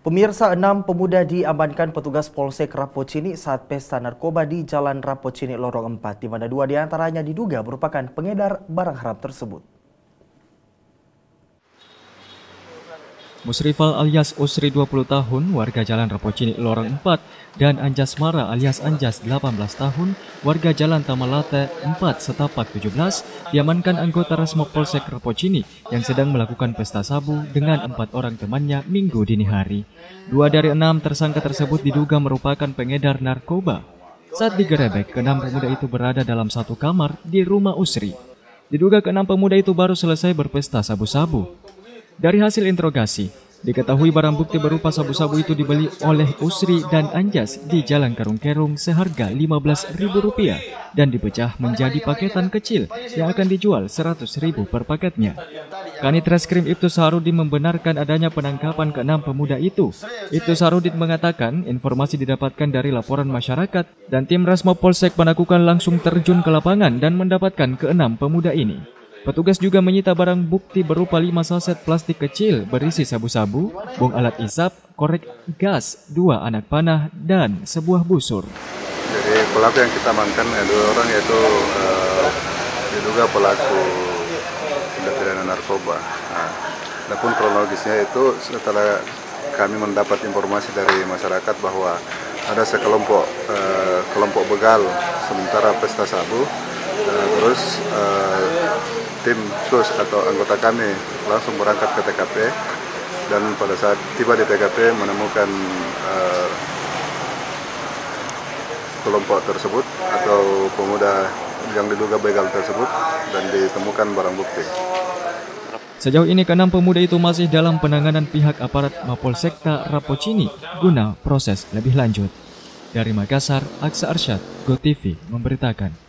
Pemirsa, 6 pemuda diamankan petugas Polsek Rapocini saat pesta narkoba di Jalan Rapocini Lorong 4, di mana 2 diantaranya diduga merupakan pengedar barang haram tersebut. Musrifal alias Usri 20 tahun, warga Jalan Rapocini Lorong 4, dan Anjas Mara alias Anjas 18 tahun, warga Jalan Tamalate 4 Setapak 17, diamankan anggota Resmob Polsek Rapocini yang sedang melakukan pesta sabu dengan 4 orang temannya Minggu dini hari. 2 dari 6 tersangka tersebut diduga merupakan pengedar narkoba. Saat digerebek, ke-6 pemuda itu berada dalam satu kamar di rumah Usri. Diduga ke-6 pemuda itu baru selesai berpesta sabu-sabu. Dari hasil interogasi, diketahui barang bukti berupa sabu-sabu itu dibeli oleh Usri dan Anjas di Jalan Karung-Kerung seharga Rp15.000 dan dipecah menjadi paketan kecil yang akan dijual Rp100.000 per paketnya. Kanit Reskrim Ibtu Saharudin membenarkan adanya penangkapan ke-6 pemuda itu. Ibtu Saharudin mengatakan informasi didapatkan dari laporan masyarakat dan tim Resmob Polsek Panakukan langsung terjun ke lapangan dan mendapatkan ke-6 pemuda ini. Petugas juga menyita barang bukti berupa 5 saset plastik kecil berisi sabu-sabu, bong alat isap, korek gas, 2 anak panah, dan sebuah busur. Jadi pelaku yang kita amankan 2 orang yaitu diduga pelaku tindak pidana narkoba. Adapun kronologisnya itu setelah kami mendapat informasi dari masyarakat bahwa ada sekelompok kelompok begal sementara pesta sabu, terus tim sus atau anggota kami langsung berangkat ke TKP dan pada saat tiba di TKP menemukan kelompok tersebut atau pemuda yang diduga begal tersebut dan ditemukan barang bukti. Sejauh ini ke-6 pemuda itu masih dalam penanganan pihak aparat Mapolsekta Rapocini guna proses lebih lanjut. Dari Makassar, Aksa Arsyad, GoTV memberitakan.